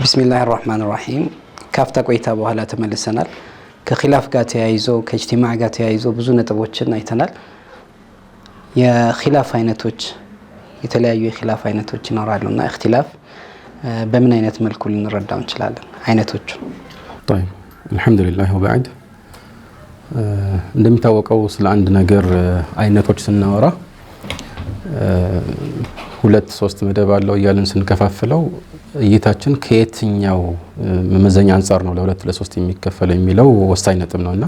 ቢስሚላሂ ራህማን ራሂም ካፍታ ቆይታ በኋላ ተመልሰናል። ከኺላፍ ጋር ተያይዞ ከእጅቲማዕ ጋር ተያይዞ ብዙ ነጥቦችን አይተናል። የኺላፍ አይነቶች የተለያዩ የኺላፍ አይነቶች ይኖራሉና እክትላፍ በምን አይነት መልኩ ልንረዳው እንችላለን? አይነቶቹ طيب الحمد لله وبعد እንደሚታወቀው ስለ አንድ ነገር አይነቶች ስናወራ ሁለት ሶስት መደብ አለው እያልን ስንከፋፍለው እይታችን ከየትኛው መመዘኛ አንፃር ነው ለሁለት ለሶስት የሚከፈለው የሚለው ወሳኝ ነጥብ ነውና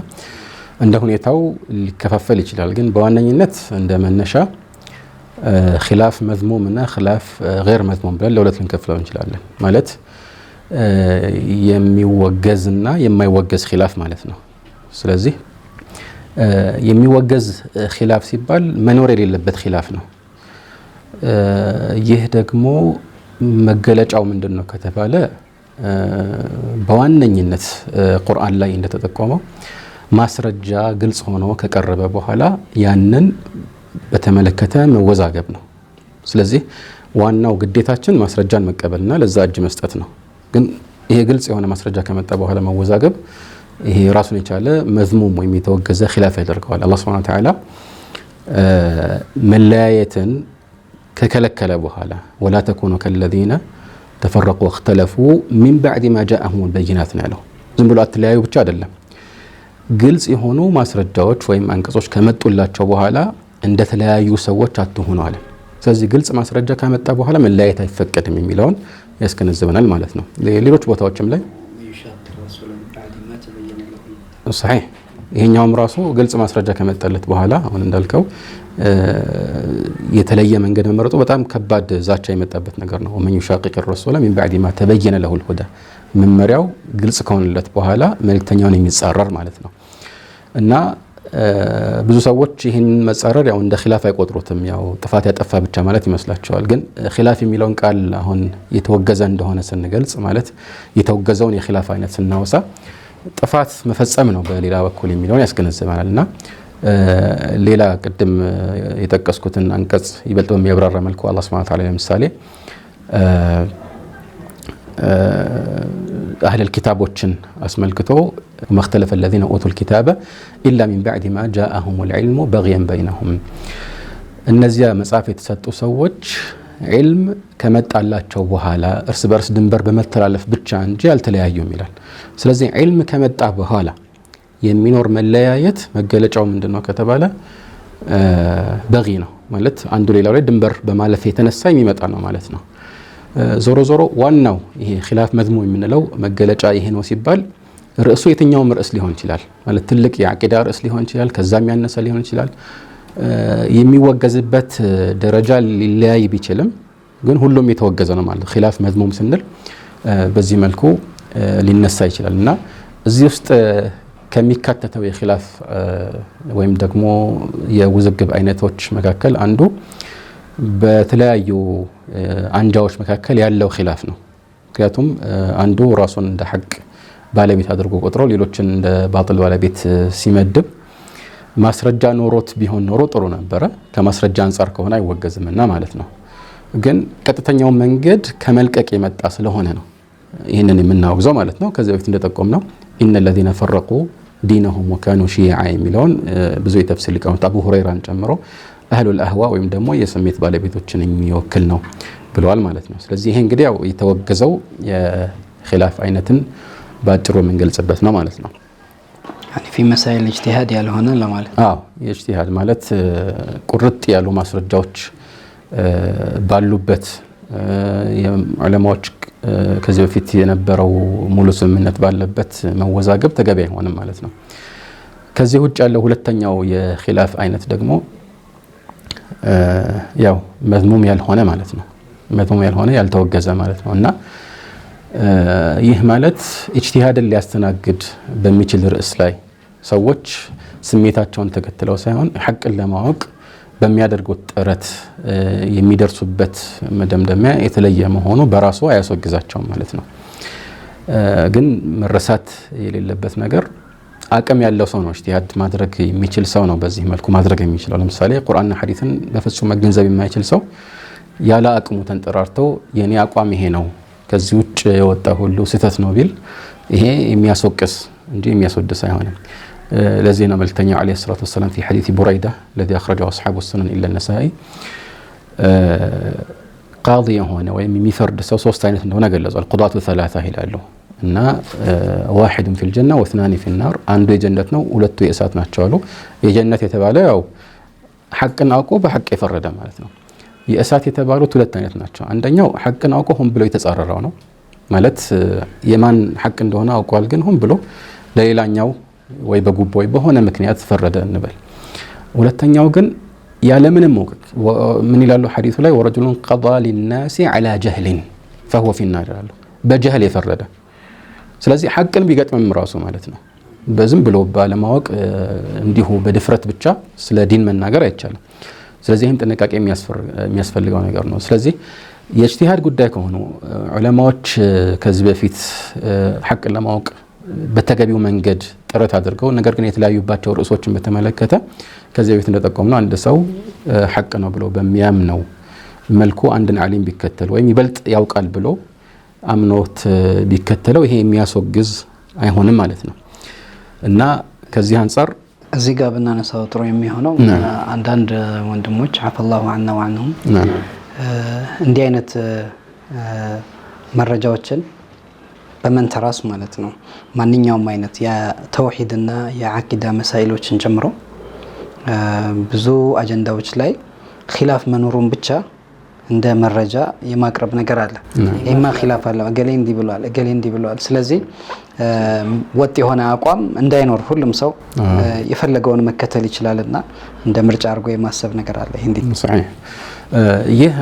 እንደ ሁኔታው ሊከፋፈል ይችላል። ግን በዋነኝነት እንደ መነሻ ኺላፍ መዝሙም እና ኺላፍ غير መዝሙም ብለን ለሁለት ልንከፍለው እንችላለን። ማለት የሚወገዝና የማይወገዝ ኺላፍ ማለት ነው። ስለዚህ የሚወገዝ ኺላፍ ሲባል መኖር የሌለበት ኺላፍ ነው። ይህ ደግሞ መገለጫው ምንድነው ከተባለ በዋነኝነት ቁርአን ላይ እንደተጠቆመው ማስረጃ ግልጽ ሆኖ ከቀረበ በኋላ ያንን በተመለከተ መወዛገብ ነው። ስለዚህ ዋናው ግዴታችን ማስረጃን መቀበልና ለዛ እጅ መስጠት ነው። ግን ይሄ ግልጽ የሆነ ማስረጃ ከመጣ በኋላ መወዛገብ ይሄ ራሱን የቻለ መዝሙም ወይም የተወገዘ ኺላፍ ያደርገዋል። አላህ ሱብሓነሁ ወተዓላ መለያየትን ከከለከለ በኋላ ወላ ተኩኑ ከለዚነ ተፈረቁ ወእኽተለፉ ሚን በዕድ ማ ጃአሁሙል በይናት ነው ያለው። ዝም ብሎ አትለያዩ ብቻ አይደለም። ግልጽ የሆኑ ማስረጃዎች ወይም አንቀጾች ከመጡላቸው በኋላ እንደተለያዩ ሰዎች አትሁኑ አለ። ስለዚህ ግልጽ ማስረጃ ከመጣ በኋላ መለያየት አይፈቀድም የሚለውን ያስገነዝበናል ማለት ነው። ሌሎች ቦታዎችም ላይ صحيح ይሄኛውም ራሱ ግልጽ ማስረጃ ከመጣለት በኋላ አሁን እንዳልከው የተለየ መንገድ መመረጡ በጣም ከባድ ዛቻ የመጣበት ነገር ነው። ወመን ይሻቂቅ الرسول من بعد ما تبين له الهدى መመሪያው ግልጽ ከሆነለት በኋላ መልእክተኛውን የሚጻረር ማለት ነው። እና ብዙ ሰዎች ይህን መጻረር ያው እንደ ኺላፍ አይቆጥሩትም። ያው ጥፋት ያጠፋ ብቻ ማለት ይመስላቸዋል። ግን ኺላፍ የሚለውን ቃል አሁን የተወገዘ እንደሆነ ስንገልጽ ማለት የተወገዘውን የኺላፍ አይነት ስናወሳ ጥፋት መፈጸም ነው በሌላ በኩል የሚለውን ያስገነዝበናል። እና ሌላ ቅድም የጠቀስኩትን አንቀጽ ይበልጥ በሚያብራራ መልኩ አላህ ሱብሓነሁ ወተዓላ ለምሳሌ አህለል ኪታቦችን አስመልክቶ መختلف الذين اوتوا الكتاب الا من بعد ما جاءهم العلم بغيا بينهم እነዚያ መጽሐፍ የተሰጡ ሰዎች ዒልም ከመጣላቸው በኋላ እርስ በርስ ድንበር በመተላለፍ ብቻ እንጂ አልተለያዩም ይላል። ስለዚህ ዒልም ከመጣ በኋላ የሚኖር መለያየት መገለጫው ምንድነው ከተባለ በጊ ነው ማለት አንዱ ሌላው ላይ ድንበር በማለፍ የተነሳ የሚመጣ ነው ማለት ነው። ዞሮ ዞሮ ዋናው ይሄ ኺላፍ መዝሙ የምንለው መገለጫ ይሄ ነው ሲባል ርዕሱ የትኛውም ርዕስ ሊሆን ይችላል ማለት ትልቅ የአቂዳ ርዕስ ሊሆን ይችላል፣ ከዛም ያነሰ ሊሆን ይችላል። የሚወገዝበት ደረጃ ሊለያይ ቢችልም ግን ሁሉም የተወገዘ ነው ማለት ኺላፍ መዝሙም ስንል በዚህ መልኩ ሊነሳ ይችላል። እና እዚህ ውስጥ ከሚካተተው የኺላፍ ወይም ደግሞ የውዝግብ አይነቶች መካከል አንዱ በተለያዩ አንጃዎች መካከል ያለው ኺላፍ ነው። ምክንያቱም አንዱ ራሱን እንደ ሐቅ ባለቤት አድርጎ ቆጥሮ ሌሎችን እንደ ባጥል ባለቤት ሲመድብ ማስረጃ ኖሮት ቢሆን ኖሮ ጥሩ ነበረ። ከማስረጃ አንፃር ከሆነ አይወገዝምና ማለት ነው። ግን ቀጥተኛው መንገድ ከመልቀቅ የመጣ ስለሆነ ነው ይህንን የምናወግዘው ማለት ነው። ከዚህ በፊት እንደጠቆምነው ኢነ الذين فرقوا دينهم وكانوا شيعا የሚለውን ብዙ የተፍሲር ሊቃውንት አቡ ሁረይራን ጨምሮ አህሉል አህዋ ወይም ደግሞ የስሜት ባለቤቶችን የሚወክል ነው ብለዋል ማለት ነው። ስለዚህ ይሄ እንግዲህ ያው የተወገዘው የኺላፍ አይነትን ባጭሩ የምንገልጽበት ነው ማለት ነው። يعني في مسائل اجتهاد ያልሆነ ለማለት የእጅቲሃድ ማለት ቁርጥ ያሉ ማስረጃዎች ባሉበት የዑለማዎች ከዚህ በፊት የነበረው ሙሉ ስምምነት ባለበት መወዛገብ ተገቢ አይሆንም ማለት ነው። ከዚህ ውጭ ያለው ሁለተኛው የኺላፍ አይነት ደግሞ ያው መዝሙም ያልሆነ ማለት ነው። መዝሙም ያልሆነ ያልተወገዘ ማለት ነው። እና ይህ ማለት ኢጅቲሃድን ሊያስተናግድ በሚችል ርዕስ ላይ ሰዎች ስሜታቸውን ተከትለው ሳይሆን ሐቅን ለማወቅ በሚያደርጉት ጥረት የሚደርሱበት መደምደሚያ የተለየ መሆኑ በራሱ አያስወግዛቸውም ማለት ነው። ግን መረሳት የሌለበት ነገር አቅም ያለው ሰው ነው ኢጅቲሃድ ማድረግ የሚችል ሰው ነው በዚህ መልኩ ማድረግ የሚችለው። ለምሳሌ ቁርአንና ሐዲስን በፍጹም መገንዘብ የማይችል ሰው ያለ አቅሙ ተንጠራርተው የኔ አቋም ይሄ ነው ከዚህ ውጭ የወጣ ሁሉ ስህተት ነው ቢል ይሄ የሚያስወቅስ እንጂ የሚያስወድስ አይሆንም። ለዚህ ነው መልእክተኛው ዓለይሂ ሰላቱ ወሰላም في حديث بريدة الذي أخرجه أصحاب السنن إلا النسائي ቃዲ የሆነ ወይም የሚፈርድ ሰው ሶስት አይነት እንደሆነ ገለጸ። القضاة ثلاثة ይላሉ እና واحد في الجنة واثنان في النار አንዱ የጀነት ነው ሁለቱ የእሳት ናቸው አሉ። የጀነት የተባለ ያው ሐቅን አውቆ በሐቅ የፈረደ ማለት ነው። የእሳት የተባሉት ሁለት አይነት ናቸው። አንደኛው ሐቅን አውቆ ሆን ብሎ የተጻረረው ነው ማለት የማን ሐቅ እንደሆነ አውቋል ግን ሆን ብሎ ለሌላኛው ወይ በጉቦ ወይ በሆነ ምክንያት ፈረደ እንበል። ሁለተኛው ግን ያለምንም ወቅት ምን ይላሉ ሐዲሱ ላይ ወረጁሉን ቀዳ ሊናሲ ዐላ ጀህሊን فهو في النار ይላሉ። በጀህል የፈረደ ስለዚህ ሐቅን ቢገጥምም ራሱ ማለት ነው በዝም ብሎ ባለማወቅ እንዲሁ በድፍረት ብቻ ስለ ዲን መናገር አይቻልም። ስለዚህ ይህም ጥንቃቄ የሚያስፈልገው ነገር ነው። ስለዚህ የእጅቲሃድ ጉዳይ ከሆኑ ዑለማዎች ከዚህ በፊት ሐቅን ለማወቅ በተገቢው መንገድ ጥረት አድርገው ነገር ግን የተለያዩባቸው ርዕሶችን በተመለከተ ከዚህ በፊት እንደጠቆምነው አንድ ሰው ሐቅ ነው ብሎ በሚያምነው መልኩ አንድን ዓሊም ቢከተል ወይም ይበልጥ ያውቃል ብሎ አምኖት ቢከተለው ይሄ የሚያስወግዝ አይሆንም ማለት ነው እና ከዚህ አንፃር እዚህ ጋር ብናነሳው ጥሩ የሚሆነው አንዳንድ ወንድሞች አፈላሁ ዐና ወዐንሁም እንዲህ አይነት መረጃዎችን በመንተራስ ማለት ነው ማንኛውም አይነት የተውሂድና የአቂዳ መሳኢሎችን ጨምሮ ብዙ አጀንዳዎች ላይ ኺላፍ መኖሩን ብቻ እንደ መረጃ የማቅረብ ነገር አለ። ይሄማ ኺላፍ አለ እገሌ እንዲህ ብሏል እገሌ እንዲህ ብሏል። ስለዚህ ወጥ የሆነ አቋም እንዳይኖር ሁሉም ሰው የፈለገውን መከተል ይችላልና እንደ ምርጫ አድርጎ የማሰብ ነገር አለ። ይሄ እንዴት صحيح ይህ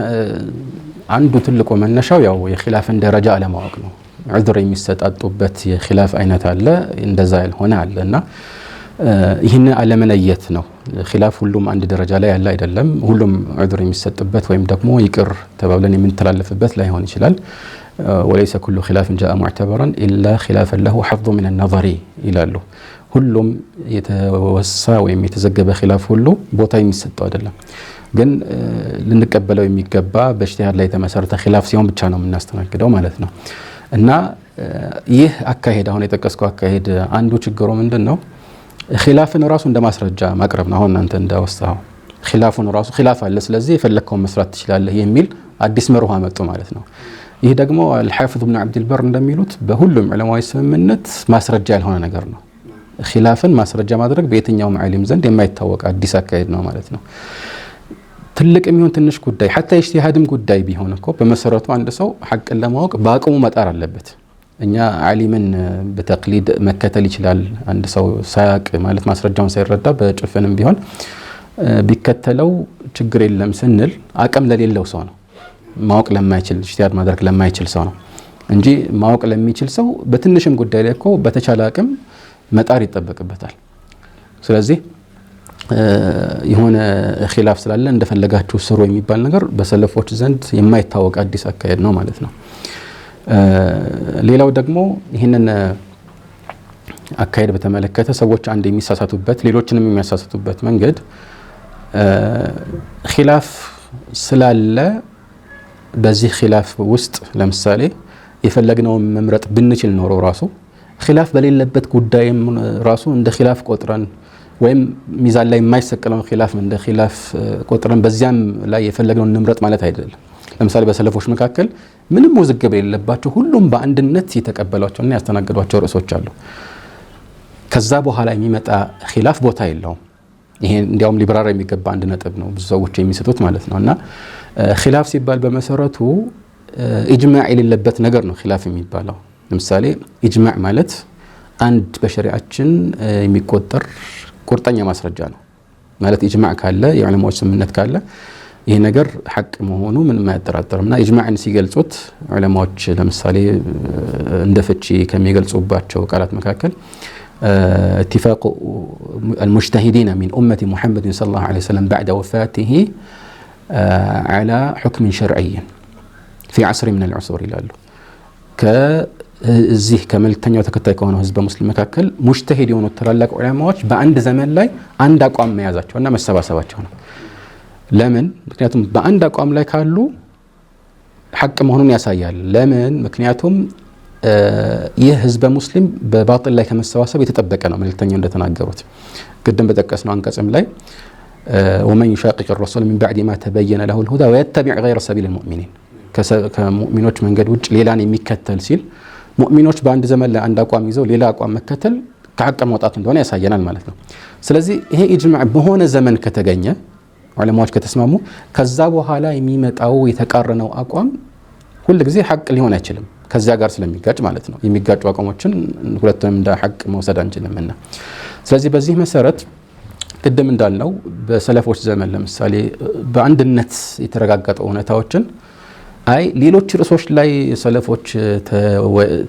አንዱ ትልቁ መነሻው ያው የኺላፍን ደረጃ አለማወቅ ነው። ዑዝር የሚሰጣጡበት የኺላፍ አይነት አለ እንደዛ ያልሆነ አለና ይህን አለመለየት ነው። ኺላፍ ሁሉም አንድ ደረጃ ላይ ያለ አይደለም። ሁሉም ዑዝር የሚሰጥበት ወይም ደግሞ ይቅር ተባብለን የምንተላለፍበት ላይሆን ይችላል። وليس كل خلاف جاء معتبرا إلا خلافا له حظ من النظر ይላሉ። ሁሉም የተወሳ ወይም የተዘገበ ኺላፍ ሁሉ ቦታ የሚሰጠው አይደለም። ግን ልንቀበለው የሚገባ በእጅቲሃድ ላይ የተመሰረተ ኺላፍ ሲሆን ብቻ ነው የምናስተናግደው ማለት ነው። እና ይህ አካሄድ አሁን የጠቀስከው አካሄድ አንዱ ችግሩ ምንድነው? ኺላፍን ራሱ እንደማስረጃ ማቅረብ ነው። አሁን አንተ እንዳወሳው ኺላፉን ራሱ ኺላፍ አለ ስለዚህ የፈለከውን መስራት ትችላለህ የሚል አዲስ መርህ አመጡ ማለት ነው። ይህ ደግሞ አልሐፊዝ ኢብኑ አብዱል በር እንደሚሉት በሁሉም ዑለማዎች ስምምነት ማስረጃ ያልሆነ ነገር ነው። ኺላፍን ማስረጃ ማድረግ በየትኛውም ዓሊም ዘንድ የማይታወቅ አዲስ አካሄድ ነው ማለት ነው። ትልቅ የሚሆን ትንሽ ጉዳይ حتى ኢጅቲሃድም ጉዳይ ቢሆን እኮ በመሰረቱ አንድ ሰው ሐቅን ለማወቅ በአቅሙ መጣር አለበት። እኛ ዓሊምን በተቅሊድ መከተል ይችላል አንድ ሰው ሳያቅ ማለት ማስረጃውን ሳይረዳ በጭፍንም ቢሆን ቢከተለው ችግር የለም ስንል አቅም ለሌለው ሰው ነው ማወቅ ለማይችል ኢጅቲሃድ ማድረግ ለማይችል ሰው ነው እንጂ ማወቅ ለሚችል ሰው በትንሽም ጉዳይ ላይ እኮ በተቻለ አቅም መጣር ይጠበቅበታል። ስለዚህ የሆነ ኺላፍ ስላለ እንደፈለጋችሁ ስሩ የሚባል ነገር በሰለፎች ዘንድ የማይታወቅ አዲስ አካሄድ ነው ማለት ነው። ሌላው ደግሞ ይህንን አካሄድ በተመለከተ ሰዎች አንድ የሚሳሳቱበት ሌሎችንም የሚያሳሳቱበት መንገድ ኺላፍ ስላለ በዚህ ኺላፍ ውስጥ ለምሳሌ የፈለግነውን መምረጥ ብንችል ኖሮ ራሱ ኺላፍ በሌለበት ጉዳይም ራሱ እንደ ኺላፍ ቆጥረን ወይም ሚዛን ላይ የማይሰቀለውን ኺላፍ እንደ ኺላፍ ቆጥረን በዚያም ላይ የፈለግነውን እንምረጥ ማለት አይደለም። ለምሳሌ በሰለፎች መካከል ምንም ውዝግብ የሌለባቸው ሁሉም በአንድነት የተቀበሏቸውና ያስተናገዷቸው ርዕሶች አሉ። ከዛ በኋላ የሚመጣ ኺላፍ ቦታ የለውም። ይሄ እንዲያውም ሊብራራ የሚገባ አንድ ነጥብ ነው ብዙ ሰዎች የሚሰጡት ማለት ነው። እና ኺላፍ ሲባል በመሰረቱ ኢጅማዕ የሌለበት ነገር ነው ኺላፍ የሚባለው። ለምሳሌ ኢጅማዕ ማለት አንድ በሸሪዓችን የሚቆጠር ቁርጠኛ ማስረጃ ነው ማለት ኢጅማዕ ካለ የዑለማዎች ስምምነት ካለ ይሄ ነገር ሐቅ መሆኑ ምንም አያጠራጥርምና ኢጅማዕን ሲገልጹት ዑለማዎች ለምሳሌ እንደ ፍቺ ከሚገልጹባቸው ቃላት መካከል اتفاق المجتهدين من أمة محمد صلى الله عليه وسلم بعد وفاته على حكم شرعي في عصر من العصور ይላሉ። ከዚህ ከመልእክተኛው ተከታይ ከሆነው ህዝበ ሙስሊም መካከል ሙጅተሂድ የሆኑ ተላላቅ ዑለማዎች በአንድ ዘመን ላይ አንድ አቋም መያዛቸውና መሰባሰባቸው ነው። ለምን? ምክንያቱም በአንድ አቋም ላይ ካሉ ሐቅ መሆኑን ያሳያል። ለምን? ምክንያቱም ይህ ህዝበ ሙስሊም በባጢል ላይ ከመሰባሰብ የተጠበቀ ነው። መልእክተኛው እንደተናገሩት ቅድም በጠቀስነው አንቀጽም ላይ ومن يشاقق الرسول من بعد ما تبين له الهدى ويتبع غير سبيل المؤمنين ከሙእሚኖች መንገድ ውጭ ሌላን የሚከተል ሲል ሙእሚኖች በአንድ ዘመን ላይ አንድ አቋም ይዘው ሌላ አቋም መከተል ከሐቅ መውጣት እንደሆነ ያሳየናል ማለት ነው። ስለዚህ ይሄ ኢጅማዕ በሆነ ዘመን ከተገኘ ዑለማዎች ከተስማሙ ከዛ በኋላ የሚመጣው የተቃረነው አቋም ሁልጊዜ ሐቅ ሊሆን አይችልም፣ ከዚያ ጋር ስለሚጋጭ ማለት ነው። የሚጋጩ አቋሞችን ሁለቱንም እንደ ሐቅ መውሰድ አንችልምና ስለዚህ በዚህ መሰረት ቅድም እንዳልነው በሰለፎች ዘመን ለምሳሌ በአንድነት የተረጋገጠው እውነታዎችን አይ ሌሎች ርዕሶች ላይ ሰለፎች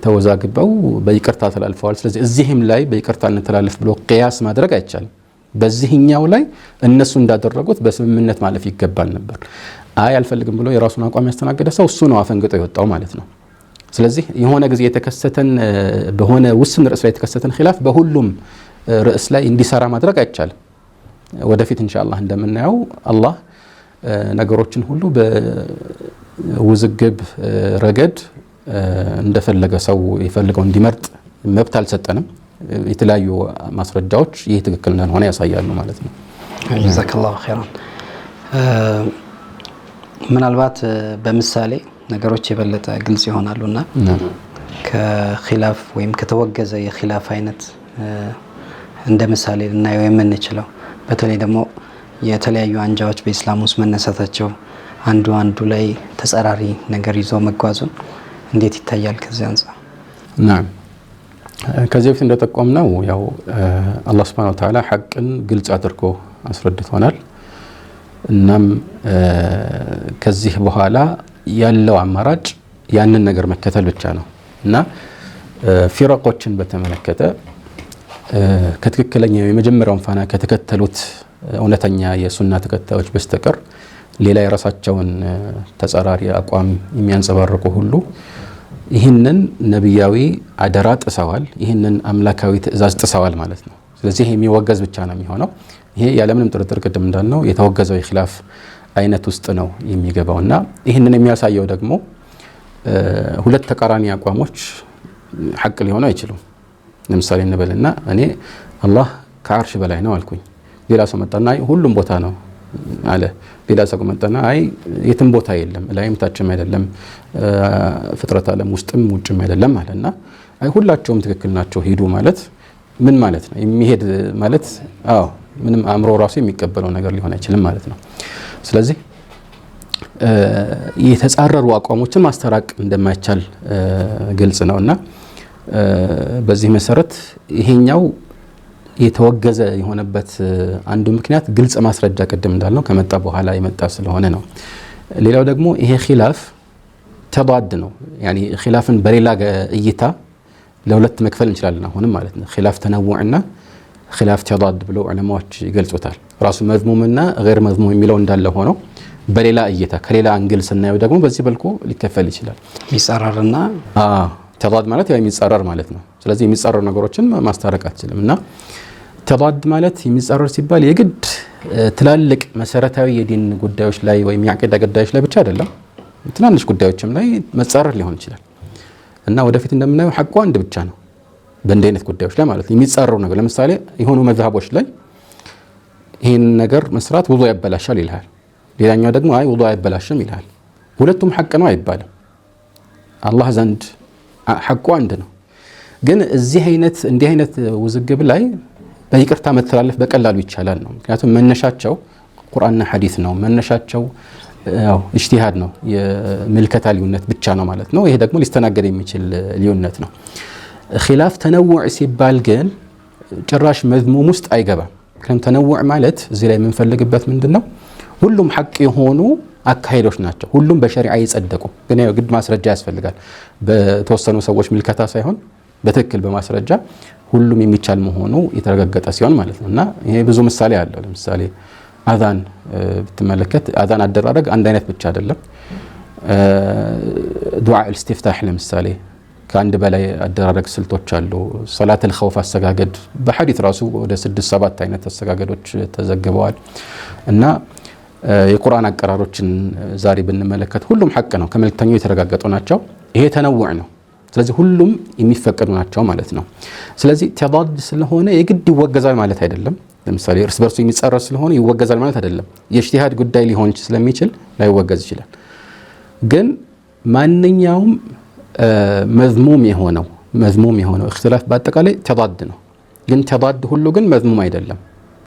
ተወዛግበው በይቅርታ ተላልፈዋል፣ ስለዚህ እዚህም ላይ በይቅርታ እንተላለፍ ብሎ ቅያስ ማድረግ አይቻልም። በዚህኛው ላይ እነሱ እንዳደረጉት በስምምነት ማለፍ ይገባል ነበር። አይ አልፈልግም ብሎ የራሱን አቋም ያስተናገደ ሰው እሱ ነው አፈንግጦ የወጣው ማለት ነው። ስለዚህ የሆነ ጊዜ የተከሰተን በሆነ ውስን ርዕስ ላይ የተከሰተን ኺላፍ በሁሉም ርዕስ ላይ እንዲሰራ ማድረግ አይቻልም። ወደፊት ኢንሻአላህ እንደምናየው አላህ ነገሮችን ሁሉ በውዝግብ ረገድ እንደፈለገ ሰው የፈልገው እንዲመርጥ መብት አልሰጠንም። የተለያዩ ማስረጃዎች ይህ ትክክል እንደሆነ ያሳያሉ ማለት ነው። ጀዛከላሁ ኸይራን። ምናልባት በምሳሌ ነገሮች የበለጠ ግልጽ ይሆናሉና ከኺላፍ ወይም ከተወገዘ የኺላፍ አይነት እንደ ምሳሌ ልናየው የምንችለው በተለይ ደግሞ የተለያዩ አንጃዎች በእስላም ውስጥ መነሳታቸው አንዱ ላይ ተጸራሪ ነገር ይዞ መጓዙን እንዴት ይታያል ከዚህ አንፃር? ናም ከዚህ በፊት እንደጠቆምነው ያው አላህ Subhanahu Wa Ta'ala ሐቅን ግልጽ አድርጎ አስረድቶናል። እናም ከዚህ በኋላ ያለው አማራጭ ያንን ነገር መከተል ብቻ ነው እና ፊረቆችን በተመለከተ ከትክክለኛው የመጀመሪያውን ፋና ከተከተሉት እውነተኛ የሱና ተከታዮች በስተቀር ሌላ የራሳቸውን ተጻራሪ አቋም የሚያንጸባርቁ ሁሉ ይህንን ነብያዊ አደራ ጥሰዋል፣ ይህንን አምላካዊ ትእዛዝ ጥሰዋል ማለት ነው። ስለዚህ የሚወገዝ ብቻ ነው የሚሆነው። ይሄ ያለምንም ጥርጥር ቅድም እንዳልነው የተወገዘው የኺላፍ አይነት ውስጥ ነው የሚገባውና ይህንን የሚያሳየው ደግሞ ሁለት ተቃራኒ አቋሞች ሐቅ ሊሆኑ አይችሉም። ለምሳሌ እንበልና እኔ አላህ ከአርሽ በላይ ነው አልኩኝ፣ ሌላ ሰው መጣና አይ ሁሉም ቦታ ነው አለ። ሌላ ሰው መጣና አይ የትም ቦታ የለም፣ ላይም ታችም አይደለም፣ ፍጥረት ዓለም ውስጥም ውጭም አይደለም አለና አይ ሁላቸውም ትክክል ናቸው ሂዱ ማለት ምን ማለት ነው? የሚሄድ ማለት ምንም አእምሮ ራሱ የሚቀበለው ነገር ሊሆን አይችልም ማለት ነው። ስለዚህ የተጻረሩ አቋሞችን ማስተራቅ እንደማይቻል ግልጽ ነውና በዚህ መሰረት ይሄኛው የተወገዘ የሆነበት አንዱ ምክንያት ግልጽ ማስረጃ ቅድም እንዳልነው ከመጣ በኋላ የመጣ ስለሆነ ነው። ሌላው ደግሞ ይሄ ኺላፍ ተባድ ነው። ያኒ ኺላፍን በሌላ እይታ ለሁለት መክፈል እንችላለን አሁንም ማለት ነው። ኺላፍ ተነውዕና ኺላፍ ተባድ ብለው ዑለማዎች ይገልጹታል። ራሱ መዝሙምና ገይር መዝሙም የሚለው እንዳለ ሆኖ በሌላ እይታ ከሌላ አንግል ስናየው ደግሞ በዚህ በልኩ ሊከፈል ይችላል። ይጻረርና ተባድ ማለት ያው የሚጻረር ማለት ነው። ስለዚህ የሚጻረሩ ነገሮችን ማስታረቅ አትችልም እና ተባድ ማለት የሚጻረር ሲባል የግድ ትላልቅ መሰረታዊ የዲን ጉዳዮች ላይ ወይም የአቂዳ ጉዳዮች ላይ ብቻ አይደለም፣ ትናንሽ ጉዳዮችም ላይ መጻረር ሊሆን ይችላል እና ወደፊት እንደምናየው ሐቁ አንድ ብቻ ነው በእንዲህ አይነት ጉዳዮች ላይ ማለት ነው። የሚጻረሩ ነገር ለምሳሌ የሆኑ መዝሀቦች ላይ ይህን ነገር መስራት ውዱእ ያበላሻል ይልሃል፣ ሌላኛው ደግሞ አይ ውዱእ አይበላሽም ይልሃል። ሁለቱም ሐቅ ነው አይባልም። አላህ ዘንድ ሐቁ አንድ ነው። ግን እንዲህ አይነት ውዝግብ ላይ በይቅርታ መተላለፍ በቀላሉ ይቻላል ነው። ምክንያቱም መነሻቸው ቁርአንና ሐዲስ ነው። መነሻቸው ኢጅቲሃድ ነው፣ የምልከታ ልዩነት ብቻ ነው ማለት ነው። ይሄ ደግሞ ሊስተናገድ የሚችል ልዩነት ነው። ኺላፍ ተነውዕ ሲባል ግን ጭራሽ መዝሙም ውስጥ አይገባም። ምክንያቱም ተነውዕ ማለት እዚህ ላይ የምንፈልግበት ምንድነው? ሁሉም ሐቅ የሆኑ አካሄዶች ናቸው። ሁሉም በሸሪዓ ይጸደቁ፣ ግን ያው ግድ ማስረጃ ያስፈልጋል። በተወሰኑ ሰዎች ምልከታ ሳይሆን በትክክል በማስረጃ ሁሉም የሚቻል መሆኑ የተረጋገጠ ሲሆን ማለት ነው። እና ይሄ ብዙ ምሳሌ አለው። ለምሳሌ አዛን ብትመለከት አዛን አደራረግ አንድ አይነት ብቻ አይደለም። ዱዓ ኢስቲፍታህ ለምሳሌ ከአንድ በላይ አደራረግ ስልቶች አሉ። ሶላት الخوف አሰጋገድ በሐዲስ ራሱ ወደ 6-7 አይነት አሰጋገዶች ተዘግበዋል። እና የቁርአን አቀራሮችን ዛሬ ብንመለከት ሁሉም ሐቅ ነው፣ ከመልእክተኛው የተረጋገጡ ናቸው። ይሄ ተነውዕ ነው። ስለዚህ ሁሉም የሚፈቀዱ ናቸው ማለት ነው። ስለዚህ ተዳድ ስለሆነ የግድ ይወገዛል ማለት አይደለም። ለምሳሌ እርስ በርሱ የሚጻረር ስለሆነ ይወገዛል ማለት አይደለም። የኢጅቲሃድ ጉዳይ ሊሆን ስለሚችል ላይወገዝ ይችላል። ግን ማንኛውም መዝሙም የሆነው እክትላፍ በአጠቃላይ ተዳድ ነው። ግን ተዳድ ሁሉ ግን መዝሙም አይደለም።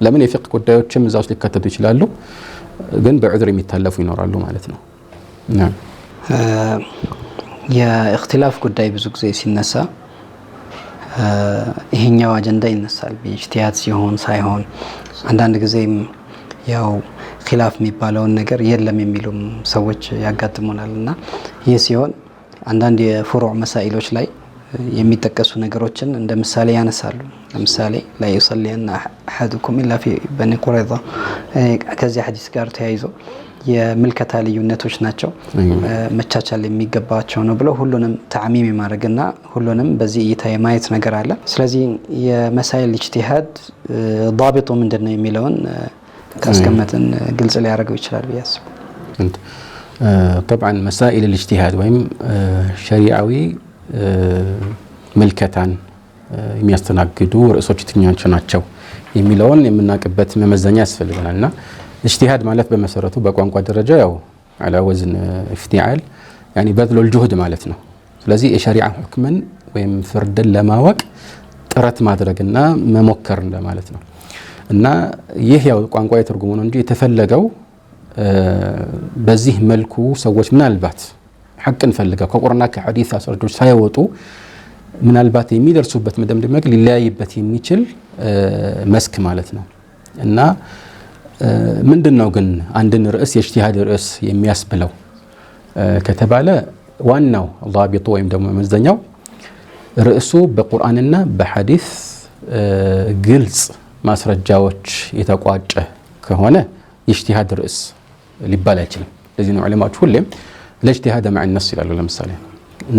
ለምን የፊቅህ ጉዳዮችም እዛ ውስጥ ሊከተቱ ይችላሉ፣ ግን በዑዝር የሚታለፉ ይኖራሉ ማለት ነው። የእክትላፍ ጉዳይ ብዙ ጊዜ ሲነሳ ይሄኛው አጀንዳ ይነሳል በኢጅቲሃድ ሲሆን ሳይሆን፣ አንዳንድ ጊዜም ያው ኺላፍ የሚባለውን ነገር የለም የሚሉም ሰዎች ያጋጥሙናል። እና ይህ ሲሆን አንዳንድ የፍሩዕ መሳኢሎች ላይ የሚጠቀሱ ነገሮችን እንደ ምሳሌ ያነሳሉ። ለምሳሌ ላ ዩሰሊየነ አሐዱኩም ኢላ ፊ በኒ ቁረይዛ፣ ከዚህ ሐዲስ ጋር ተያይዞ የምልከታ ልዩነቶች ናቸው፣ መቻቻል የሚገባቸው ነው ብለው ሁሉንም ተዕሚም የማድረግና ሁሉንም በዚህ እይታ የማየት ነገር አለ። ስለዚህ የመሳኢል ኢጅቲሃድ ዳቢጡ ምንድን ነው የሚለውን ካስቀመጥን ግልጽ ሊያደርገው ይችላል ብዬ አስባለሁ። ጠብዓን መሳኢል ኢጅቲሃድ ወይም ሸሪዓዊ ምልከታን የሚያስተናግዱ ርዕሶች የትኞቹ ናቸው የሚለውን የምናውቅበት መመዘኛ ያስፈልገናል። እና ኢጅቲሃድ ማለት በመሰረቱ በቋንቋ ደረጃ ያው አላ ወዝን ኢፍቲዓል ያኒ በዝሉል ጁህድ ማለት ነው። ስለዚህ የሸሪዓ ሁክምን ወይም ፍርድን ለማወቅ ጥረት ማድረግና መሞከር እንደማለት ነው። እና ይህ ያው ቋንቋ የትርጉሙ ነው እንጂ የተፈለገው በዚህ መልኩ ሰዎች ምናልባት ሐቅን ፈልገው ከቁርአንና ከሐዲስ አስረጆች ሳይወጡ ምናልባት የሚደርሱበት መደምደሚያ ሊለያይበት የሚችል መስክ ማለት ነው። እና ምንድነው ግን አንድን ርዕስ የኢጅቲሃድ ርዕስ የሚያስብለው ከተባለ ዋናው ዳቢጡ ወይም ደግሞ መመዘኛው ርዕሱ በቁርአንና በሐዲስ ግልጽ ማስረጃዎች የተቋጨ ከሆነ የኢጅቲሃድ ርዕስ ሊባል አይችልም። ለዚህ ነው ዑለማዎች ሁሌም ለኢጅቲሃድ መዕ ነስ ይላሉ። ለምሳሌ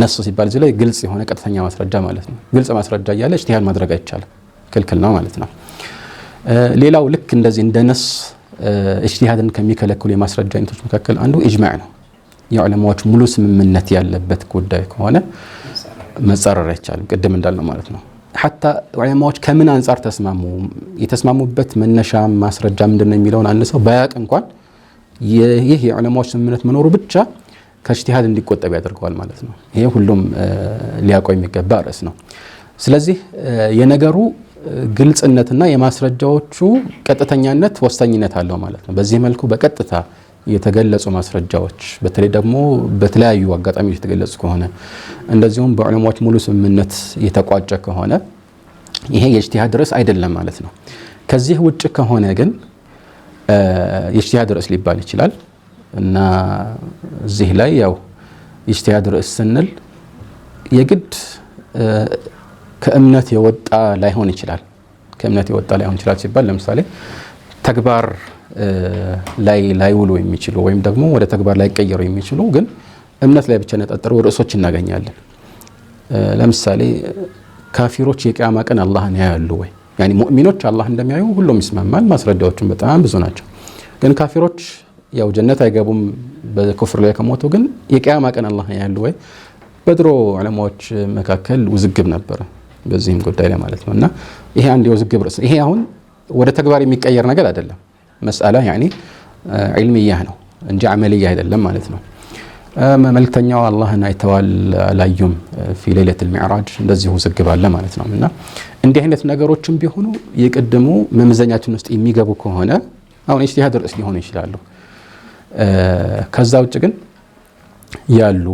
ነስ ሲባል እዚህ ላይ ግልጽ የሆነ ቀጥተኛ ማስረጃ ማለት ነው። ግልጽ ማስረጃ እያለ ኢጅቲሃድ ማድረግ አይቻልም፣ ክልክል ነው ማለት ነው። ሌላው ልክ እንደዚህ እንደ ነስ ኢጅቲሃድን ከሚከለክሉ የማስረጃ አይነቶች መካከል አንዱ ኢጅማዕ ነው። የዑለማዎች ሙሉ ስምምነት ያለበት ጉዳይ ከሆነ መጻረር አይቻልም፣ ቅድም እንዳልነው ማለት ነው። ሐታ ዑለማዎች ከምን አንጻር ተስማሙ፣ የተስማሙበት መነሻ ማስረጃ ምንድነው የሚለውን አንሰው ባያቅ እንኳን ይህ የዑለማዎች ስምምነት መኖሩ ብቻ ከኢጅቲሃድ እንዲቆጠብ ያደርገዋል ማለት ነው። ይሄ ሁሉም ሊያውቀው የሚገባ ርዕስ ነው። ስለዚህ የነገሩ ግልጽነትና የማስረጃዎቹ ቀጥተኛነት ወሳኝነት አለው ማለት ነው። በዚህ መልኩ በቀጥታ የተገለጹ ማስረጃዎች በተለይ ደግሞ በተለያዩ አጋጣሚዎች የተገለጹ ከሆነ እንደዚሁም በዑለማዎች ሙሉ ስምምነት የተቋጨ ከሆነ ይሄ የኢጅቲሃድ ርዕስ አይደለም ማለት ነው። ከዚህ ውጭ ከሆነ ግን የኢጅቲሃድ ርዕስ ሊባል ይችላል። እና እዚህ ላይ ያው ኢጅቲሃድ ርዕስ ስንል የግድ ከእምነት የወጣ ላይሆን ይችላል። ከእምነት የወጣ ላይሆን ይችላል ሲባል ለምሳሌ ተግባር ላይ ውሉ የሚችሉ ወይም ደግሞ ወደ ተግባር ላይ ቀየሩ የሚችሉ ግን እምነት ላይ ብቻ ነጣጠሩ ርዕሶች እናገኛለን። ለምሳሌ ካፊሮች የቂያማ ቀን አላህን ያያሉ ወይ? ያኒ ሙእሚኖች አላህ እንደሚያዩ ሁሉም ይስማማል። ማስረጃዎችም በጣም ብዙ ናቸው። ግን ካፊሮች ያው ጀነት አይገቡም በኩፍር ላይ ከሞቱ፣ ግን የቂያማ ቀን አላህን ያያሉ ወይ? በድሮ ዑለማዎች መካከል ውዝግብ ነበረ በዚህም ጉዳይ ላይ ማለት ነው። እና ይሄ አንድ የውዝግብ ርዕስ፣ ይሄ አሁን ወደ ተግባር የሚቀየር ነገር አይደለም። መስአላ ያኒ ዒልሚያህ ነው እንጂ አመልያ አይደለም ማለት ነው። መልክተኛው አላህን አይተዋል አላዩም ፊ ሌሊቱል ሚዕራጅ እንደዚህ ውዝግብ አለ ማለት ነው። እና እንዲህ አይነት ነገሮችም ቢሆኑ የቀደሙ መመዘኛችን ውስጥ የሚገቡ ከሆነ አሁን ኢጅቲሃድ ርዕስ ሊሆኑ ይችላሉ። ከዛ ውጭ ግን ያሉ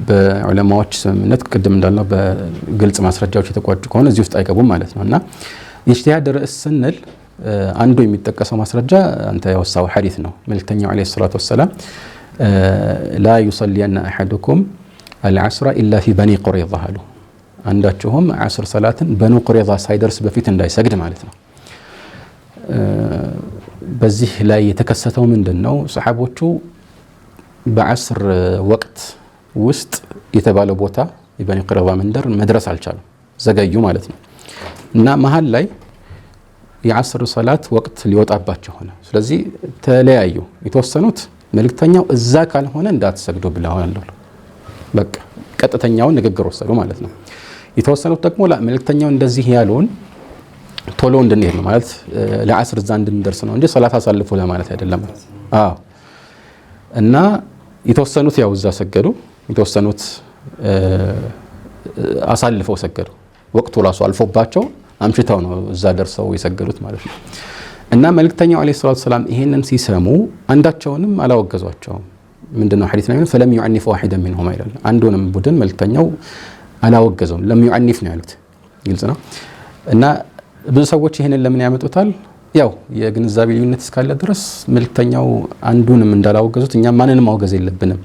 በዑለማዎች ስምምነት ቅድም እንዳልነው በግልጽ ማስረጃዎች የተቋጩ ከሆነ እዚህ ውስጥ አይገቡም ማለት ነው። እና የኢጅቲሃድ ርዕስ ስንል አንዱ የሚጠቀሰው ማስረጃ አንተ ያወሳው ሐዲስ ነው። መልክተኛው አለይሂ ሰላቱ ወሰላም ላ ዩሰሊየነ አሐዱኩም አልዐስረ ኢላ ፊ በኒ ቁረይዛ አሉ። አንዳችሁም ዐስር ሰላትን በኑ ቁረይዛ ሳይደርስ በፊት እንዳይሰግድ ማለት ነው። በዚህ ላይ የተከሰተው ምንድነው? ሰሐቦቹ በዐስር ወቅት ውስጥ የተባለው ቦታ የበኒ ቁረይዛ መንደር መድረስ አልቻሉም፣ ዘገዩ ማለት ነው። እና መሀል ላይ የዓስር ሰላት ወቅት ሊወጣባቸው ሆነ። ስለዚህ ተለያዩ። የተወሰኑት መልእክተኛው እዛ ካልሆነ እንዳትሰግዱ ብለዋል። በቃ ቀጥተኛውን ንግግር ወሰዱ ማለት ነው። የተወሰኑት ደግሞ መልእክተኛው እንደዚህ ያሉን ቶሎ እንድንሄድ ነው ማለት ለዓስር እዛ እንድንደርስ ነው እንጂ ሰላት አሳልፉ ለማለት አይደለም። እና የተወሰኑት ያው እዛ ሰገዱ፣ የተወሰኑት አሳልፈው ሰገዱ። ወቅቱ ራሱ አልፎባቸው አምሽተው ነው እዛ ደርሰው የሰገዱት ማለት ነው። እና መልእክተኛው አለይሂ ሰላቱ ሰላም ይሄንን ሲሰሙ አንዳቸውንም አላወገዟቸውም። ምንድነው ሐዲስ ነው فلم يعنف واحدا منهم ይላል። አንዱንም ቡድን መልእክተኛው አላወገዘውም። ለም يعنف ነው ያሉት፣ ግልጽ ነው። እና ብዙ ሰዎች ይሄንን ለምን ያመጡታል? ያው የግንዛቤ ልዩነት እስካለ ድረስ መልእክተኛው አንዱንም እንዳላወገዙት እኛ ማንንም ማውገዝ የለብንም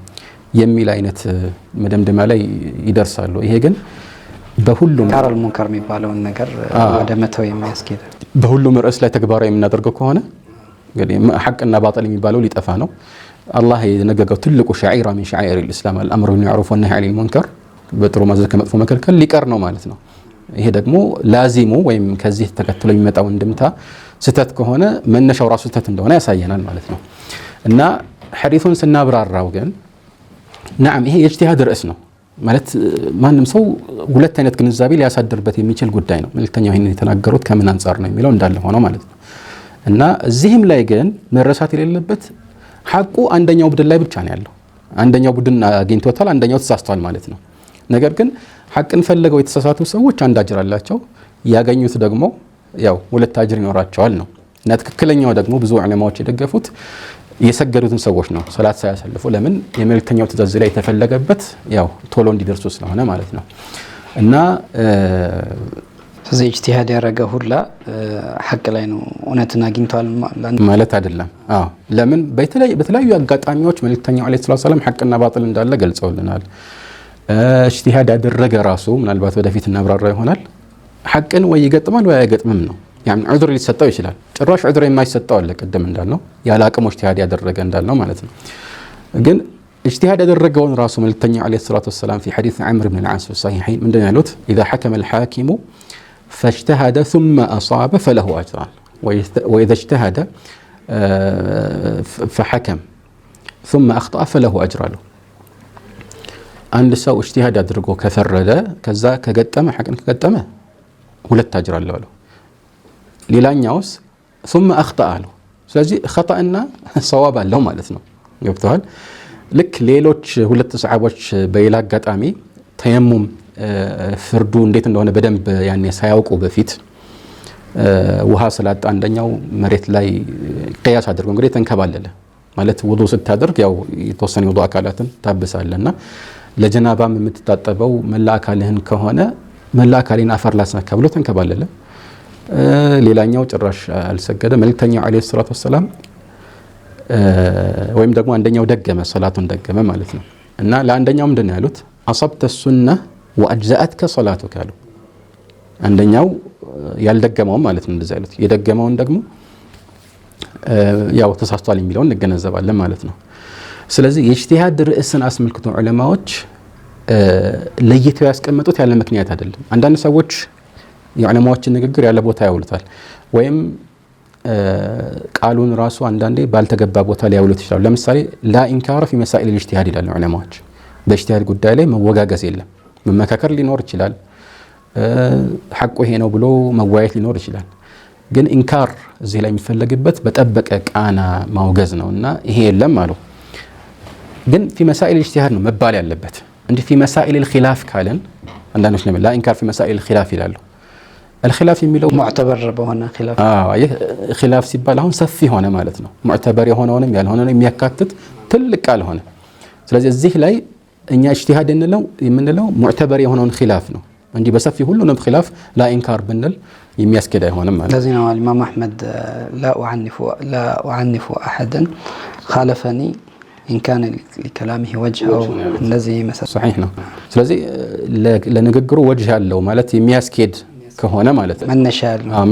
የሚል አይነት መደምደሚያ ላይ ይደርሳሉ። ይሄ ግን በሁሉም ካራል ሙንከር የሚባለውን ነገር ወደ መተው የሚያስኬድ በሁሉም ርዕስ ላይ ተግባራዊ የምናደርገው ከሆነ እንግዲህ ሐቅና ባጢል የሚባለው ሊጠፋ ነው። አላህ የነገገው ትልቁ ሻዒራ ሚን ሻዓኢር الاسلام الامر بالمعروف والنهي عن المنكر በጥሩ ማዘዝ ከመጥፎ መከልከል ሊቀር ነው ማለት ነው። ይሄ ደግሞ ላዚሙ ወይም ከዚህ ተከትሎ የሚመጣው እንድምታ ስተት ከሆነ መነሻው ራሱ ስተት እንደሆነ ያሳየናል ማለት ነው። እና ሐዲሱን ስናብራራው ግን نعم ይሄ የእጅቲሃድ ርዕስ ነው ማለት ማንም ሰው ሁለት አይነት ግንዛቤ ሊያሳድርበት የሚችል ጉዳይ ነው። መልእክተኛው ይሄን የተናገሩት ከምን አንፃር ነው የሚለው እንዳለ ሆኖ ማለት ነው። እና እዚህም ላይ ግን መረሳት የሌለበት ሐቁ አንደኛው ቡድን ላይ ብቻ ነው ያለው። አንደኛው ቡድን አግኝቶታል፣ አንደኛው ተሳስቷል ማለት ነው። ነገር ግን ሐቅን ፈልገው የተሳሳቱ ሰዎች አንድ አጅር አላቸው፣ ያገኙት ደግሞ ያው ሁለት አጅር ይኖራቸዋል ነው። እና ትክክለኛው ደግሞ ብዙ ዑለማዎች የደገፉት የሰገዱትን ሰዎች ነው ሰላት ሳያሳልፉ። ለምን የመልእክተኛው ትእዛዝ ላይ የተፈለገበት ያው ቶሎ እንዲደርሱ ስለሆነ ማለት ነው። እና ስለዚህ ኢጅቲሃድ ያደረገ ሁላ ሐቅ ላይ ነው እውነትን አግኝቷል ማለት አይደለም። ለምን በተለያዩ አጋጣሚዎች መልእክተኛው አለይሂ ሰላቱ ሰላም ሐቅና ባጢል እንዳለ ገልጸውልናል። ኢጅቲሃድ ያደረገ ራሱ ምናልባት ወደፊት እናብራራ ይሆናል ሐቅን ወይ ይገጥማል ወይ አይገጥምም ነው። يعني عذر ሊሰጠው ይችላል፣ ጭራሽ عذر የማይሰጠው አለ። ቀደም እንዳልነው ያለ አቅሙ ኢጅቲሃድ ያደረገ እንዳልነው ማለት ነው። ግን ኢጅቲሃድ ያደረገውን ራሱ መልእክተኛው አለይሂ ሰላቱ ሰላም في حديث عمرو بن العاص في الصحيحين ምንድነው ያሉት? اذا حكم الحاكم فاجتهد ثم أصاب فله أجران وإذا اجتهد فحكم ثم أخطأ فله أجران. አንድ ሰው ኢጅቲሃድ አድርጎ ከፈረደ ከዛ ከገጠመ ሐቅን ከገጠመ ሁለት አጅር አለው። ሌላኛውስ ثم أخطأ አለው። ስለዚህ ኸጣእና ሰዋብ አለው ማለት ነው። ገብተዋል። ልክ ሌሎች ሁለት ሰሃቦች በሌላ አጋጣሚ ተየሙም ፍርዱ እንዴት እንደሆነ በደንብ ያኔ ሳያውቁ በፊት ውሃ ስላጣ አንደኛው መሬት ላይ ቅያስ አድርጎ እንግዲህ ተንከባለለ ማለት ውዱእ ስታደርግ ያው የተወሰነ ውዱእ አካላትን ታብሳለና ለጀናባም የምትታጠበው መላ አካልህን ከሆነ መላ አካሌን አፈር ላስነካ ብሎ ተንከባለለ። ሌላኛው ጭራሽ አልሰገደ። መልእክተኛው አለይሂ ሰላቱ ወሰላም ወይም ደግሞ አንደኛው ደገመ፣ ሰላቱን ደገመ ማለት ነው። እና ለአንደኛው ምንድነው ያሉት? አሰብተ ሱና ወአጅዘአትከ ሶላቱከ አሉ። አንደኛው ያልደገመውን ማለት ነው እንደዛ ያሉት። የደገመውን ደግሞ ያው ተሳስቷል የሚለውን እንገነዘባለን ማለት ነው። ስለዚህ የኢጅቲሃድ ርዕስን አስመልክቶ ዑለማዎች ለይተው ያስቀመጡት ያለ ምክንያት አይደለም። አንዳንድ ሰዎች የዑለማዎችን ንግግር ያለ ቦታ ያውሉታል፣ ወይም ቃሉን ራሱ አንዳንዴ ባልተገባ ቦታ ሊያውሉት ይችላሉ። ለምሳሌ ላ ኢንካረ ፊ መሳኢል ኢጅቲሃድ ይላሉ ዑለማዎች። በኢጅቲሃድ ጉዳይ ላይ መወጋገዝ የለም። መመካከር ሊኖር ይችላል፣ ሐቁ ይሄ ነው ብሎ መዋየት ሊኖር ይችላል። ግን ኢንካር እዚህ ላይ የሚፈለግበት በጠበቀ ቃና ማውገዝ ነውና ይሄ የለም አሉ። ግን ፊ መሳኢል ኢጅቲሃድ ነው መባል ያለበት እንጂ ፊ መሳኢል الخلاف ካለን አንዳንዶች ነው ላ ኢንካር ፊ መሳኢል الخلاف ይላሉ። الخلاف የሚለው ሙዕተበር በሆነ ኺላፍ ኺላፍ ሲባል አሁን ሰፊ ሆነ ማለት ነው። ሙዕተበር የሆነውንም ያልሆነውንም የሚያካትት ትልቅ ቃል ሆነ። ስለዚህ እዚህ ላይ እኛ ኢጅቲሃድ የምንለው ሙዕተበር የሆነውን ኺላፍ ነው እንጂ በሰፊ ሁሉንም ኺላፍ ላ ኢንካር ብንል የሚያስኬድ አይሆንም ማለት ነው። ለዚህ ነው ኢማም አህመድ ላ أعنف أحدا خالفني إن كان لكلامه وجه أو እንደዚህ መሰለ صحيح ነው። ስለዚህ ለንግግሩ ወጅህ ያለው ማለት የሚያስኬድ ከሆነ ማለት ነው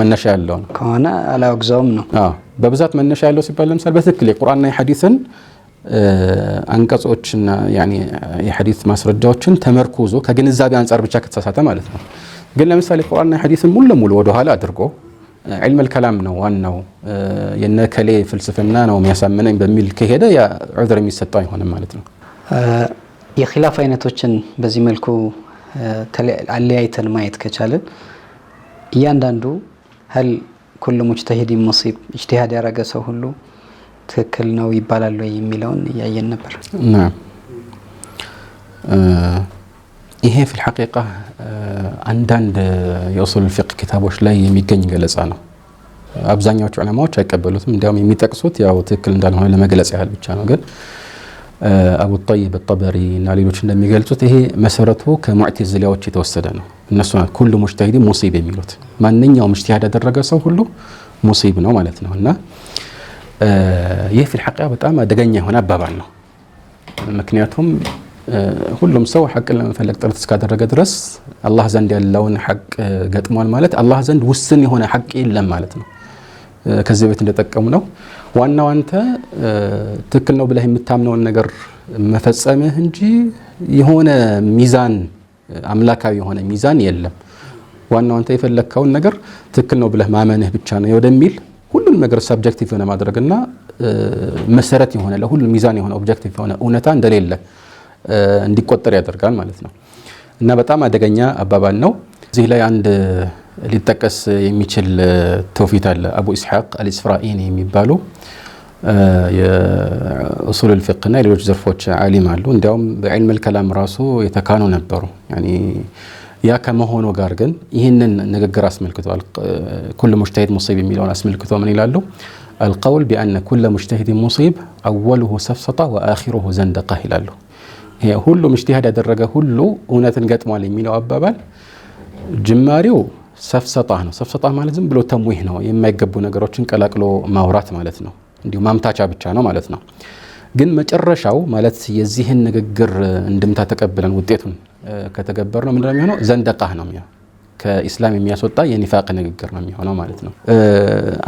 መነሻ ያለው ከሆነ አላወግዘውም ነው። በብዛት መነሻ ያለው ሲባል ለምሳሌ በትክክል የቁርአንና የሐዲስን አንቀጾችና ያኒ የሐዲስ ማስረጃዎችን ተመርኩዞ ከግንዛቤ አንፃር ብቻ ከተሳሳተ ማለት ነው። ግን ለምሳሌ ቁርአንና የሐዲስን ሙሉ ለሙሉ ወደ ኋላ አድርጎ ዒልም الكلام ነው ዋናው የነከሌ ፍልስፍና ነው የሚያሳምነኝ በሚል ከሄደ ያ ዑذር የሚሰጠው አይሆንም ማለት ነው። የኺላፍ አይነቶችን በዚህ መልኩ አለያይተን ማየት ከቻለን እያንዳንዱ هل كل مجتهد مصيب اجتهاد ያረገ ሰው ሁሉ ትክክል ነው ይባላል ወይ የሚለውን ያየን ነበር። نعم ይሄ في الحقيقة አንዳንድ የኡሱል الفقه ኪታቦች ላይ የሚገኝ ገለጻ ነው። አብዛኛዎቹ ዑለማዎች አይቀበሉትም። እንዲያውም የሚጠቅሱት ያው ትክክል እንዳልሆነ ለመግለጽ ያህል ብቻ ነው። ግን አቡ ጠይብ الطبሪ እና ሌሎች እንደሚገልጹት ይሄ መሰረቱ ከሙዕተዚላዎች የተወሰደ ነው። እነሱ ኩሉ ሙጅተሂድ ሙሲብ የሚሉት ማንኛውም ኢጅቲሃድ ያደረገ ሰው ሁሉ ሙሲብ ነው ማለት ነው። እና ይህ في الحقيقة በጣም አደገኛ የሆነ አባባል ነው። ምክንያቱም ሁሉም ሰው ሐቅን ለመፈለግ ጥረት እስካደረገ ድረስ አላህ ዘንድ ያለውን ሐቅ ገጥሟል ማለት አላህ ዘንድ ውስን የሆነ ሐቅ የለም ማለት ነው። ከዚህ በፊት እንደተጠቀሙ ነው ዋናው አንተ ትክክል ነው ብለህ የምታምነውን ነገር መፈጸምህ እንጂ የሆነ ሚዛን አምላካዊ የሆነ ሚዛን የለም። ዋናው አንተ የፈለከውን ነገር ትክክል ነው ብለህ ማመንህ ብቻ ነው ወደሚል ሁሉም ነገር ሰብጀክቲቭ ሆነ ማድረግና መሰረት የሆነ ለሁሉ ሚዛን የሆነ ኦብጀክቲቭ የሆነ እውነታ እንደሌለ እንዲቆጠር ያደርጋል ማለት ነው። እና በጣም አደገኛ አባባል ነው። እዚህ ላይ አንድ ሊጠቀስ የሚችል ተውፊት አለ። አቡ ኢስሐቅ አልኢስፍራኢኒ የሚባሉ የኡሱል الفقه እና ሌሎች ዘርፎች ዓሊም አሉ። እንዲያውም በዕልም الكلام ራሱ የተካኑ ነበሩ። ያኒ ያ ከመሆኑ ጋር ግን ይህንን ንግግር አስመልክቷል። ኩሉ ሙጅተሂድ ሙሲብ የሚለውን አስመልክቶ ምን ይላሉ? القول بأن كل مجتهد مصيب أوله سفسطة وآخره زندقة ይላሉ። ይሄ ሁሉ ኢጅቲሃድ ያደረገ ሁሉ እውነትን ገጥሟል የሚለው አባባል ጅማሬው ሰፍሰጣ ነው። ሰፍሰጣ ማለት ዝም ብሎ ተምዊህ ነው፣ የማይገቡ ነገሮችን ቀላቅሎ ማውራት ማለት ነው። እንዲሁ ማምታቻ ብቻ ነው ማለት ነው። ግን መጨረሻው ማለት የዚህን ንግግር እንድምታ ተቀብለን ውጤቱን ከተገበር ነው ምንድነው የሚሆነው? ዘንደቃህ ነው የሚሆነው። ከኢስላም የሚያስወጣ የኒፋቅ ንግግር ነው የሚሆነው ማለት ነው።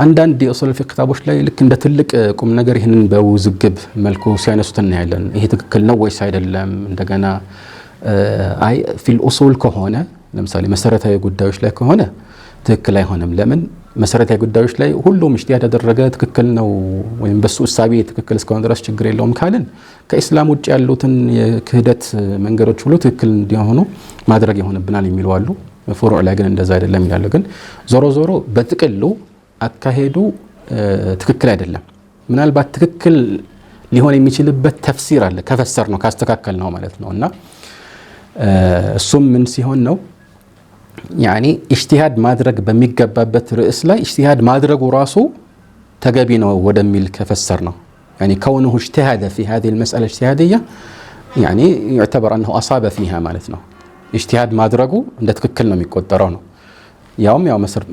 አንዳንድ የኡሱል الفقه ኪታቦች ላይ ልክ እንደ ትልቅ ቁም ነገር ይህንን በውዝግብ መልኩ ሲያነሱት እናያለን። ይሄ ትክክል ነው ወይስ አይደለም? እንደገና አይ ፊል ኡሱል ከሆነ ለምሳሌ መሰረታዊ ጉዳዮች ላይ ከሆነ ትክክል አይሆንም። ለምን? መሰረታዊ ጉዳዮች ላይ ሁሉም ኢጅቲሃድ ያደረገ ትክክል ነው ወይም በሱ እሳቤ ትክክል እስከሆነ ድረስ ችግር የለውም ካልን ከኢስላም ውጭ ያሉትን የክህደት መንገዶች ሁሉ ትክክል እንዲሆኑ ማድረግ ይሆንብናል የሚሉ አሉ። ፍሩዕ ላይ ግን እንደዛ አይደለም ይላሉ። ግን ዞሮ ዞሮ በጥቅሉ አካሄዱ ትክክል አይደለም። ምናልባት ትክክል ሊሆን የሚችልበት ተፍሲር አለ። ከፈሰር ነው ካስተካከል ነው ማለት ነው። እና እሱም ምን ሲሆን ነው ያኒ ኢጅቲሃድ ማድረግ በሚገባበት ርዕስ ላይ ኢጅቲሃድ ማድረጉ ራሱ ተገቢ ነው ወደሚል ከፈሰር ነው። يعني كونه اجتهد في هذه المسألة الاجتهادية يعني يعتبر أنه أصاب فيها ማለት ነው። ኢጅቲሃድ ማድረጉ እንደ ትክክል ነው የሚቆጠረው ነው። ያው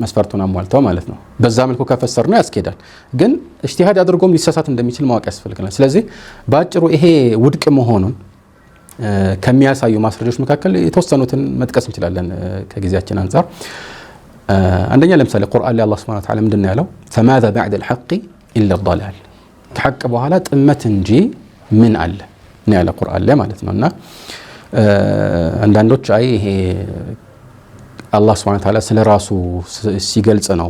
መስፈርቱን አሟልተው ማለት ነው። በዛ መልኩ ከፈሰር ነው ያስኬዳል። ግን ኢጅቲሃድ አድርጎም ሊሳሳት እንደሚችል ማወቅ ያስፈልጋል። ስለዚህ ባጭሩ ይሄ ውድቅ መሆኑን ከሚያሳዩ ማስረጃዎች መካከል የተወሰኑትን መጥቀስ እንችላለን ከጊዜያችን አንፃር። አንደኛ ለምሳሌ ቁርአን ላይ አላህ Subhanahu Wa Ta'ala ምንድነው ያለው? فماذا بعد الحق إلا الضلال ከሐቅ በኋላ ጥመት እንጂ ምን አለ ነው ያለው ቁርአን ላይ ማለት ነውና አንዳንዶች አይ ይሄ አላህ Subhanahu Wa Ta'ala ስለራሱ ሲገልጽ ነው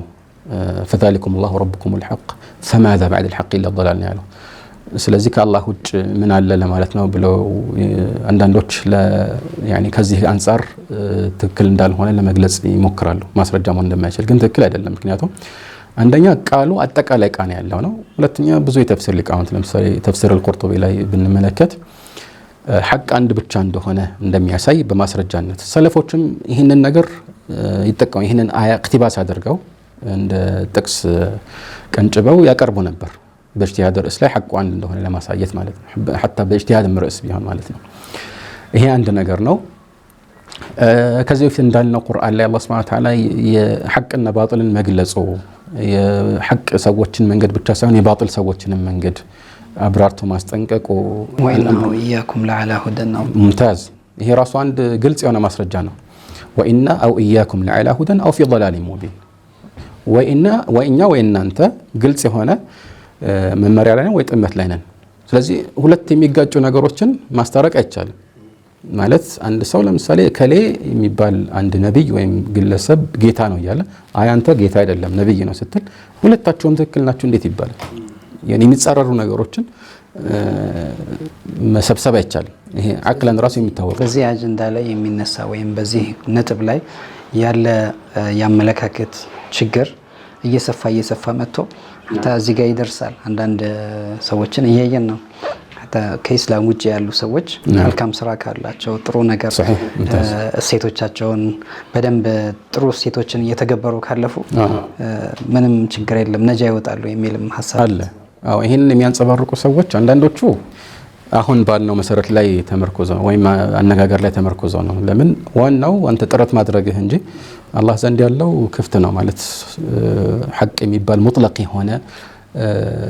فذلكم الله ربكم الحق فماذا بعد الحق إلا الضلال ነው ያለው። ስለዚህ ከአላህ ውጭ ምን አለ ለማለት ነው ብለው አንዳንዶች ያኒ ከዚህ አንፃር ትክክል እንዳልሆነ ለመግለጽ ይሞክራሉ። ማስረጃ መሆን እንደማይችል ግን ትክክል አይደለም። ምክንያቱም አንደኛ ቃሉ አጠቃላይ ቃና ያለው ነው። ሁለተኛ ብዙ የተፍሲር ሊቃውንት ለምሳሌ ተፍሲር አልቁርጡቢ ላይ ብንመለከት ሐቅ አንድ ብቻ እንደሆነ እንደሚያሳይ በማስረጃነት ሰለፎችም ይህንን ነገር ይጠቀሙ ይህንን አያ እክትባስ አድርገው እንደ ጥቅስ ቀንጭበው ያቀርቡ ነበር። በኢጅቲሃድ ርዕስ ላይ ሐቁ አንድ እንደሆነ ለማሳየት ማለት ነው። حتى በኢጅቲሃድ ርዕስ ቢሆን ማለት ነው። ይሄ አንድ ነገር ነው። ከዚህ በፊት እንዳልነው ቁርአን ላይ አላህ Subhanahu Wa Ta'ala የሐቅና ባጥልን መግለጹ የሐቅ ሰዎችን መንገድ ብቻ ሳይሆን የባጥል ሰዎችንም መንገድ አብራርቶ ማስጠንቀቁ ወኢነሁ ኢያኩም ለዐላ ሁደን ነው። ሙምታዝ። ይሄ ራሱ አንድ ግልጽ የሆነ ማስረጃ ነው። ወኢና አው ኢያኩም ለዐላ ሁደን አው ፊ ضላሊን ሙቢን። ወኢኛ ወኢናንተ ግልጽ የሆነ መመሪያ ላይ ነን ወይ ጥመት ላይ ነን። ስለዚህ ሁለት የሚጋጩ ነገሮችን ማስታረቅ አይቻልም። ማለት አንድ ሰው ለምሳሌ ከሌ የሚባል አንድ ነብይ ወይም ግለሰብ ጌታ ነው እያለ አንተ ጌታ አይደለም ነብይ ነው ስትል ሁለታቸውም ትክክል ናቸው እንዴት ይባላል? يعني የሚጻረሩ ነገሮችን መሰብሰብ አይቻልም። ይሄ አቅለን ራሱ የሚታወቅ በዚህ አጀንዳ ላይ የሚነሳ ወይም በዚህ ነጥብ ላይ ያለ ያመለካከት ችግር እየሰፋ መጥቶ እዚህ ጋር ይደርሳል። አንዳንድ ሰዎችን እያየን ነው። ከኢስላም ውጭ ያሉ ሰዎች መልካም ስራ ካላቸው ጥሩ ነገር እሴቶቻቸውን በደንብ ጥሩ እሴቶችን እየተገበሩ ካለፉ ምንም ችግር የለም ነጃ ይወጣሉ የሚልም ሐሳብ አለ። አዎ ይሄንን የሚያንጸባርቁ ሰዎች አንዳንዶቹ አሁን ባልነው መሰረት ላይ ተመርኮዘው ወይም አነጋገር ላይ ተመርኮዘው ነው። ለምን ዋናው አንተ ጥረት ማድረግህ እንጂ አላህ ዘንድ ያለው ክፍት ነው ማለት ሐቅ የሚባል ሙጥለቅ የሆነ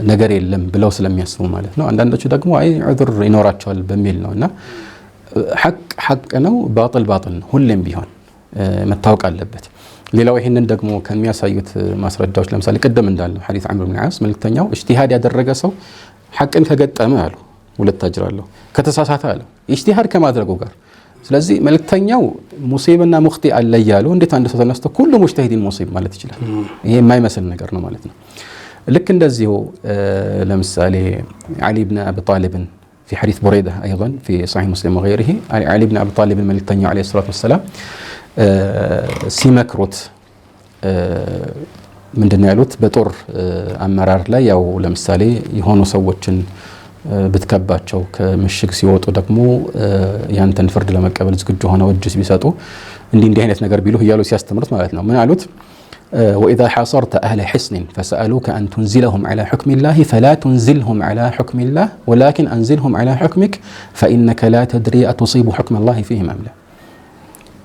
ነገር የለም ብለው ስለሚያስቡ ማለት ነው። አንዳንዶቹ ደግሞ አይ ዑذር ይኖራቸዋል በሚል ነውና ሐቅ ነው፣ ባጥል ነው። ሁሌም ቢሆን መታወቅ አለበት። ሌላው ይሄንን ደግሞ ከሚያሳዩት ማስረጃዎች ለምሳሌ ቀደም እንዳልነው ሐዲስ ዐምር ኢብኑ ዓስ መልክተኛው ኢጅቲሃድ ያደረገ ሰው ሐቅን ከገጠመ አሉ ሁለት አጅር አለው፣ ከተሳሳተ አለ ኢጅቲሃድ ከማድረጉ ጋር። ስለዚህ መልክተኛው ሙሲብና ሙኽጢ አለ እያሉ እንዴት አንድ ሰው ተነስቶ ኩሉ ሙጅተሂዲን ሙሲብ ማለት ይችላል? ይሄ የማይመስል ነገር ነው ማለት ነው። ልክ እንደዚሁ ለምሳሌ ዓሊ ብን አቢ ጣሊብን في حديث بريدة أيضا في صحيح مسلم وغيره علي بن أبي طالب الملكتني عليه الصلاة والسلام ሲመክሩት ምንድነው ያሉት? በጦር አመራር ላይ ያው ለምሳሌ የሆኑ ሰዎችን ብትከባቸው ከምሽግ ሲወጡ ደግሞ ያንተን ፍርድ ለመቀበል ዝግጁ ሆነው እጅ ቢሰጡ እንዲህ አይነት ነገር ቢሉ እያሉ ሲያስተምሩት ማለት ነው። ምን አሉት? وإذا حاصرت أهل حصن فسألوك أن تنزلهم على حكم الله فلا تنزلهم على حكم الله ولكن أنزلهم على حكمك فإنك لا تدري أتصيب حكم الله فيهم أم لا.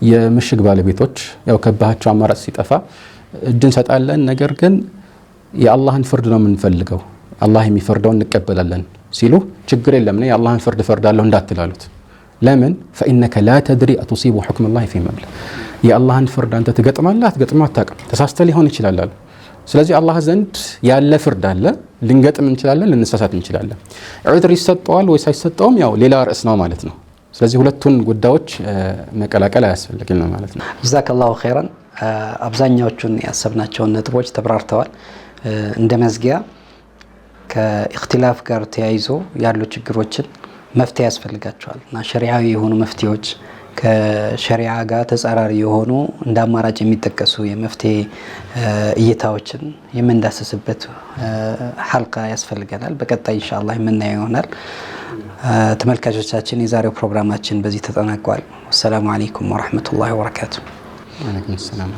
የምሽግ ባለቤቶች ያው ከባቸው አማራጭ ሲጠፋ እጅን ሰጣለን፣ ነገር ግን የአላህን ፍርድ ነው የምንፈልገው፣ አላህ የሚፈርደውን እንቀበላለን ሲሉ ችግር የለም ነው የአላህን ፍርድ ፈርዳለሁ እንዳትላሉት። ለምን? فإنك لا تدري أتصيب حكم الله فيهم أم لا. የአላህን ፍርድ አንተ ትገጥማለህ አትገጥምም አታውቅም፣ ተሳስተህ ሊሆን ይችላል አሉ። ስለዚህ አላህ ዘንድ ያለ ፍርድ አለ፣ ልንገጥም እንችላለን፣ ልንሳሳት እንችላለን። ዑذር ይሰጠዋል ወይስ አይሰጠውም ያው ሌላ ርዕስ ነው ማለት ነው። ስለዚህ ሁለቱን ጉዳዮች መቀላቀል አያስፈልግም ማለት ነው። ጀዛከላሁ ኸይራን። አብዛኛዎቹን ያሰብናቸውን ነጥቦች ተብራርተዋል። እንደ መዝጊያ ከእክትላፍ ጋር ተያይዞ ያሉ ችግሮችን መፍትሄ ያስፈልጋቸዋል እና ሸሪዓዊ የሆኑ መፍትሄዎች ከሸሪዓ ጋር ተጻራሪ የሆኑ እንደ አማራጭ የሚጠቀሱ የመፍትሄ እይታዎችን የምንዳሰስበት ሐልቃ ያስፈልገናል። በቀጣይ ኢንሻአላህ የምናየው ይሆናል። ተመልካቾቻችን የዛሬው ፕሮግራማችን በዚህ ተጠናቋል። ሰላም አለይኩም ወራህመቱላሂ ወበረካቱ። ወአለይኩም ሰላም።